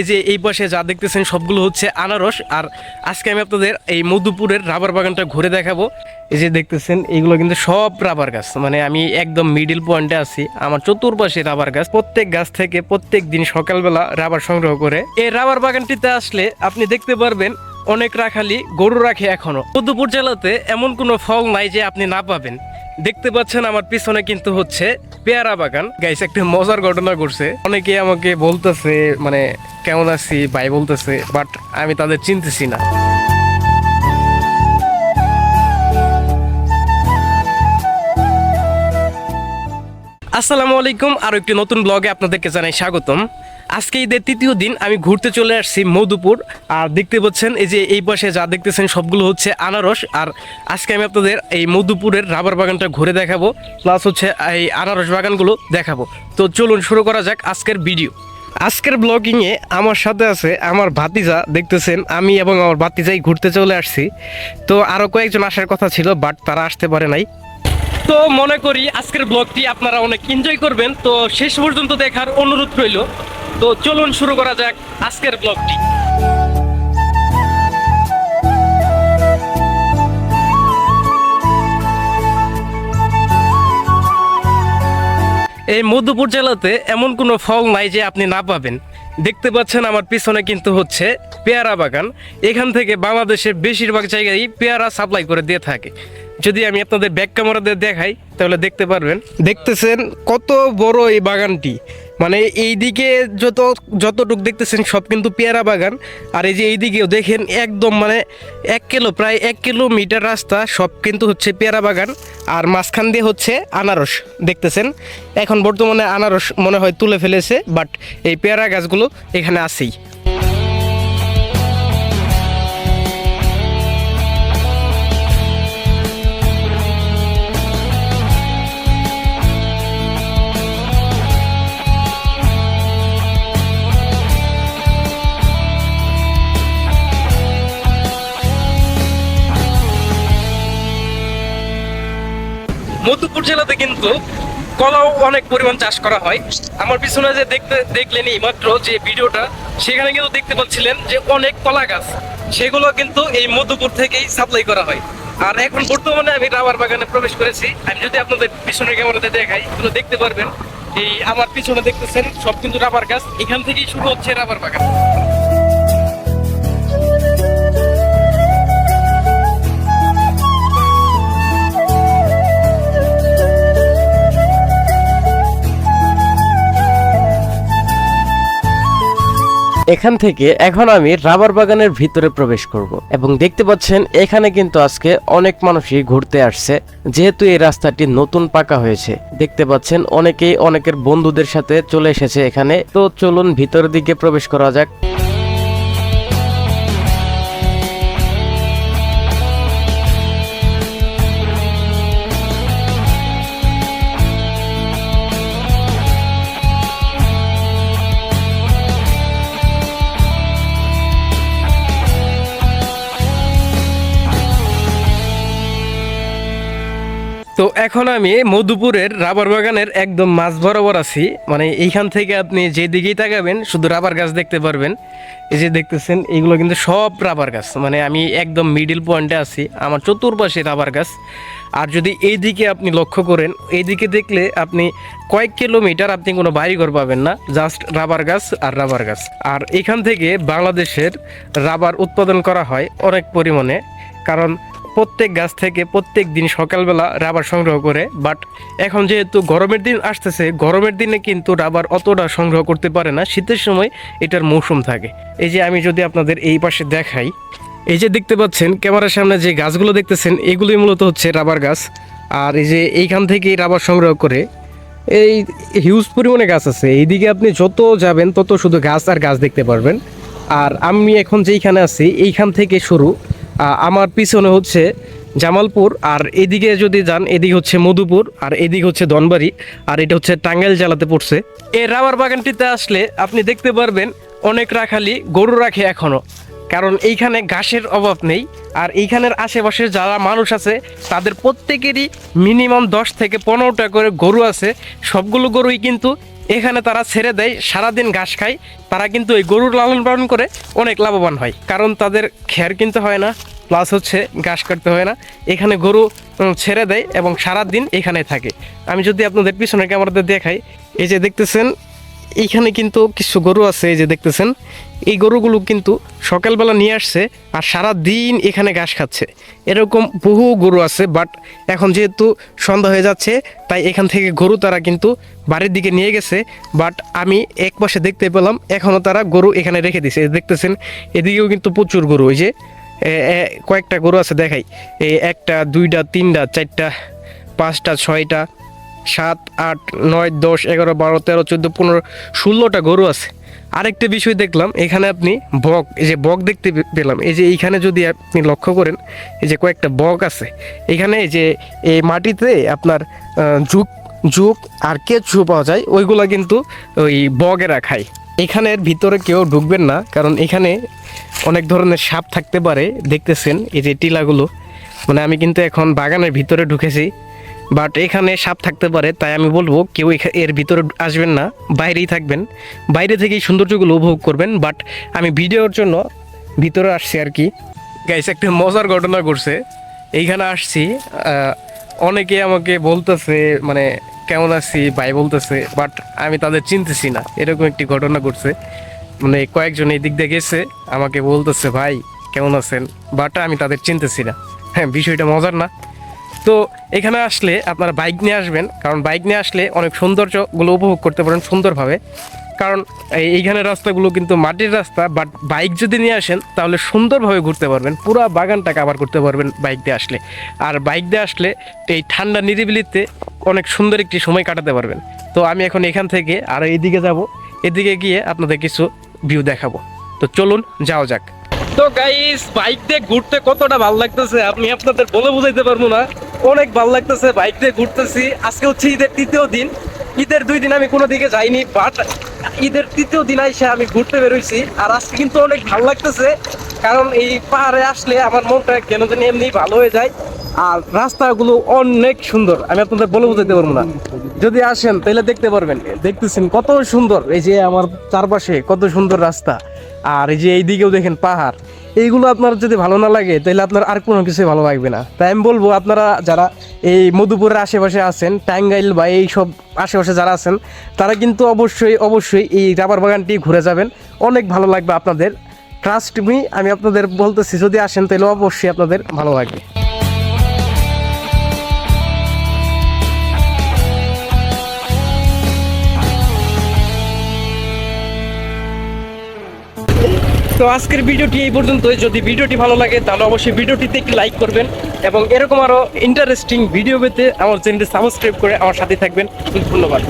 এই যে এই পাশে যা দেখতেছেন সবগুলো হচ্ছে আনারস। আর আজকে আমি আপনাদের এই মধুপুরের রাবার বাগানটা ঘুরে দেখাবো। এই যে দেখতেছেন এইগুলো কিন্তু সব রাবার গাছ, মানে আমি একদম মিডিল পয়েন্টে আছি। আমার চতুর্পাশে রাবার গাছ, প্রত্যেক গাছ থেকে প্রত্যেক দিন সকালবেলা রাবার সংগ্রহ করে। এই রাবার বাগানটিতে আসলে আপনি দেখতে পারবেন অনেক রাখালি গরু রাখে এখনো। মধুপুর জেলাতে এমন কোনো ফল নাই যে আপনি না পাবেন। দেখতে পাচ্ছেন আমার পিছনে কিন্তু হচ্ছে পেয়ারা বাগান। গাইস, একটা মজার ঘটনা ঘটছে। অনেকে আমাকে বলতেছে মানে কেমন আছি ভাই বলতেছে, বাট আমি তাদের চিনতেছি না। আসসালামু আলাইকুম, আরো একটি নতুন ব্লগে আপনাদেরকে জানাই স্বাগতম। আজকে ঈদের তৃতীয় দিন আমি ঘুরতে চলে আসছি মধুপুর। আর দেখতে পাচ্ছেন এই যে এই পাশে যা দেখতেছেন সবগুলো হচ্ছে আনারস। আর আজকে আমি আপনাদের এই মধুপুরের রাবার বাগানটা ঘুরে দেখাবো, প্লাস হচ্ছে এই আনারস বাগানগুলো দেখাবো। তো চলুন শুরু করা যাক আজকের ভিডিও। আজকের ব্লগিংয়ে আমার সাথে আছে আমার ভাতিজা। দেখতেছেন আমি এবং আমার ভাতিজাই ঘুরতে চলে আসছি। তো আরও কয়েকজন আসার কথা ছিল, বাট তারা আসতে পারে নাই। তো মনে করি আজকের ব্লগটি আপনারা অনেক এনজয় করবেন, তো শেষ পর্যন্ত দেখার অনুরোধ রইল। তো চলুন শুরু করা যাক আজকের ব্লগটি। এই মধুপুর জেলাতে এমন কোনো ফল নাই যে আপনি না পাবেন। দেখতে পাচ্ছেন আমার পিছনে কিন্তু হচ্ছে পেয়ারা বাগান। এখান থেকে বাংলাদেশের বেশিরভাগ জায়গায় পেয়ারা সাপ্লাই করে দিয়ে থাকে। যদি আমি আপনাদের ব্যাক ক্যামেরাতে দেখাই তাহলে দেখতে পারবেন। দেখতেছেন কত বড় এই বাগানটি, মানে এইদিকে যতটুক দেখতেছেন সব কিন্তু পেয়ারা বাগান। আর এই যে এইদিকেও দেখেন একদম মানে প্রায় 1 কিলোমিটার রাস্তা সব কিন্তু হচ্ছে পেয়ারা বাগান। আর মাঝখান দিয়ে হচ্ছে আনারস দেখতেছেন। এখন বর্তমানে আনারস মনে হয় তুলে ফেলেছে, বাট এই পেয়ারা গাছগুলো এখানে আছেই। মধুপুর জেলাতে কিন্তু কলাও অনেক পরিমাণ চাষ করা হয়। আমার পিছনে যে দেখলেন এই মাত্র যে ভিডিওটা, সেখানে কিন্তু দেখতে পাচ্ছিলেন যে অনেক কলা গাছ, সেগুলো কিন্তু এই মধুপুর থেকেই সাপ্লাই করা হয়। আর এখন বর্তমানে আমি রাবার বাগানে প্রবেশ করেছি। আমি যদি আপনাদের পিছনের ক্যামেরাতে দেখাই তাহলে দেখতে পারবেন এই আমার পিছনে দেখতেছেন সব কিন্তু রাবার গাছ। এখান থেকেই শুরু হচ্ছে রাবার বাগান। এখান থেকে এখন আমি রাবার বাগানের ভিতরে প্রবেশ করব এবং দেখতে পাচ্ছেন এখানে কিন্তু আজকে অনেক মানুষই ঘুরতে আসছে, যেহেতু এই রাস্তাটি নতুন পাকা হয়েছে। দেখতে পাচ্ছেন অনেকেই অনেকের বন্ধুদের সাথে চলে এসেছে এখানে। তো চলুন ভিতরের দিকে প্রবেশ করা যাক। তো এখন আমি মধুপুরের রাবার বাগানের একদম মাঝ বরাবর আছি। মানে এইখান থেকে আপনি যেদিকেই তাকাবেন শুধু রাবার গাছ দেখতে পারবেন। এই যে দেখতেছেন এইগুলো কিন্তু সব রাবার গাছ, মানে আমি একদম মিডিল পয়েন্টে আছি। আমার চতুর্পাশে রাবার গাছ। আর যদি এইদিকে আপনি লক্ষ্য করেন, এইদিকে দেখলে আপনি কয়েক কিলোমিটার আপনি কোনো বাড়িঘর পাবেন না, জাস্ট রাবার গাছ আর রাবার গাছ। আর এখান থেকে বাংলাদেশের রাবার উৎপাদন করা হয় অনেক পরিমাণে, কারণ প্রত্যেক গাছ থেকে প্রত্যেক দিন সকালবেলা রাবার সংগ্রহ করে। বাট এখন যেহেতু গরমের দিন আসতেছে, গরমের দিনে কিন্তু রাবার অতটা সংগ্রহ করতে পারে না, শীতের সময় এটার মৌসুম থাকে। এই যে আমি যদি আপনাদের এই পাশে দেখাই, এই যে দেখতে পাচ্ছেন ক্যামেরার সামনে যে গাছগুলো দেখতেছেন এগুলোই মূলত হচ্ছে রাবার গাছ। আর এই যে এইখান থেকেই রাবার সংগ্রহ করে এই হিউজ পরিমাণে গাছ আছে। এইদিকে আপনি যত যাবেন তত শুধু গাছ আর গাছ দেখতে পারবেন। আর আমি এখন যেইখানে আছি এইখান থেকে শুরু। আমার পিছনে হচ্ছে জামালপুর, আর এদিকে যদি যান এদিকে হচ্ছে মধুপুর, আর এদিকে হচ্ছে ধনবাড়ি, আর এটা হচ্ছে টাঙ্গাইল জেলাতে পড়ছে। এই রাবার বাগানটিতে আসলে আপনি দেখতে পারবেন অনেক রাখালি গরু রাখে এখনো, কারণ এইখানে ঘাসের অভাব নেই। আর এইখানের আশেপাশে যারা মানুষ আছে তাদের প্রত্যেকেরই মিনিমাম 10 থেকে 15টা করে গরু আছে। সবগুলো গরুই কিন্তু এখানে তারা ছেড়ে দেয়, সারাদিন ঘাস খায়। তারা কিন্তু এই গরুর লালন পালন করে অনেক লাভবান হয়, কারণ তাদের খের কিনতে হয় না, প্লাস হচ্ছে ঘাস কাটতে হয় না। এখানে গরু ছেড়ে দেয় এবং সারাদিন এখানে থাকে। আমি যদি আপনাদের পিছনের ক্যামেরাতে দেখাই, এই যে দেখতেছেন এইখানে কিন্তু কিছু গরু আছে, এই যে দেখতেছেন এই গরুগুলো কিন্তু সকালবেলা নিয়ে আসছে আর সারা দিন এখানে ঘাস খাচ্ছে। এরকম বহু গরু আছে, বাট এখন যেহেতু সন্ধ্যা হয়ে যাচ্ছে তাই এখান থেকে গরু তারা কিন্তু বাড়ির দিকে নিয়ে গেছে। বাট আমি এক পাশে দেখতে পেলাম এখনও তারা গরু এখানে রেখে দিছে। দেখতেছেন এদিকেও কিন্তু প্রচুর গরু, ওই যে কয়েকটা গরু আছে দেখাই, এই 1টা 2টা 3টা 4টা 5টা 6টা 7 8 9 10 11 12 13 14 15 16টা গরু আছে। আরেকটা বিষয় দেখলাম এখানে আপনি বক, এই যে বক দেখতে পেলাম, এই যে এইখানে যদি আপনি লক্ষ্য করেন এই যে কয়েকটা বক আছে এখানে। এই যে এই মাটিতে আপনার ঝুঁক আর কেঁচু পাওয়া যায়, ওইগুলা কিন্তু ওই বগেরা খায়। এখানের ভিতরে কেউ ঢুকবেন না, কারণ এখানে অনেক ধরনের সাপ থাকতে পারে। দেখতেছেন এই যে টিলাগুলো, মানে আমি কিন্তু এখন বাগানের ভিতরে ঢুকেছি, বাট এখানে সাপ থাকতে পারে, তাই আমি বলবো কেউ এর ভিতরে আসবেন না, বাইরেই থাকবেন, বাইরে থেকেই সৌন্দর্যগুলো উপভোগ করবেন। বাট আমি ভিডিওর জন্য ভিতরে আসছি আর কি। গাইস, একটা মজার ঘটনা ঘটছে, এইখানে আসছি, অনেকে আমাকে বলতেছে মানে কেমন আছি ভাই বলতেছে, বাট আমি তাদের চিনতেছি না। এরকম একটি ঘটনা ঘটছে, মানে কয়েকজন এই দিক দিয়ে গেছে, আমাকে বলতেছে ভাই কেমন আছেন, বাট আমি তাদের চিনতেছি না। হ্যাঁ, বিষয়টা মজার না? তো এখানে আসলে আপনারা বাইক নিয়ে আসবেন, কারণ বাইক নিয়ে আসলে অনেক সৌন্দর্যগুলো উপভোগ করতে পারেন সুন্দরভাবে। কারণ এইখানে রাস্তাগুলো কিন্তু মাটির রাস্তা, বাট বাইক যদি নিয়ে আসেন তাহলে সুন্দরভাবে ঘুরতে পারবেন, পুরো বাগানটা কাভার করতে পারবেন বাইক দিয়ে আসলে। আর বাইক দিয়ে আসলে এই ঠান্ডা নিরিবিলিতে অনেক সুন্দর একটি সময় কাটাতে পারবেন। তো আমি এখন এখান থেকে আর এইদিকে যাব, এদিকে গিয়ে আপনাদের কিছু ভিউ দেখাবো। তো চলুন যাওয়া যাক। তো গাইস, বাইক দিয়ে ঘুরতে কতটা ভালো লাগতেছে আমি আপনাদের বলে বুঝাইতে পারবো না। অনেক ভালো লাগতেছে বাইক দিয়ে ঘুরতেছি। আজকে হচ্ছে ঈদের 3য় দিন। ঈদের 2 দিন আমি কোনো দিকে যাইনি, বাট ঈদের 3য় দিন এসে আমি ঘুরতে বেরোইছি। আর আজকে কিন্তু অনেক ভালো লাগতেছে, কারণ এই পাহাড়ে আসলে আমার মনটা কেন জানি এমনি ভালো হয়ে যায়। আর রাস্তাগুলো অনেক সুন্দর, আমি আপনাদের বলে বুঝাইতে পারবো না। যদি আসেন তাহলে দেখতে পারবেন। দেখতেছেন কত সুন্দর, এই যে আমার চারপাশে কত সুন্দর রাস্তা, আর এই যে এইদিকেও দেখেন পাহাড়। এইগুলো আপনার যদি ভালো না লাগে তাহলে আপনার আর কোনো কিছুই ভালো লাগবে না। তাই আমি বলবো আপনারা যারা এই মধুপুরের আশেপাশে আছেন, টাঙ্গাইল বা এই সব আশেপাশে যারা আছেন, তারা কিন্তু অবশ্যই এই রাবার বাগানটি ঘুরে যাবেন, অনেক ভালো লাগবে আপনাদের। ট্রাস্ট মি, আমি আপনাদের বলতেছি যদি আসেন তাহলে অবশ্যই আপনাদের ভালো লাগবে। তো আজকের ভিডিওটি এই পর্যন্তই। যদি ভিডিওটি ভালো লাগে তাহলে অবশ্যই ভিডিওটিতে একটি লাইক করবেন, এবং এরকম আরও ইন্টারেস্টিং ভিডিও পেতে আমার চ্যানেলটি সাবস্ক্রাইব করে আমার সাথে থাকবেন। ধন্যবাদ।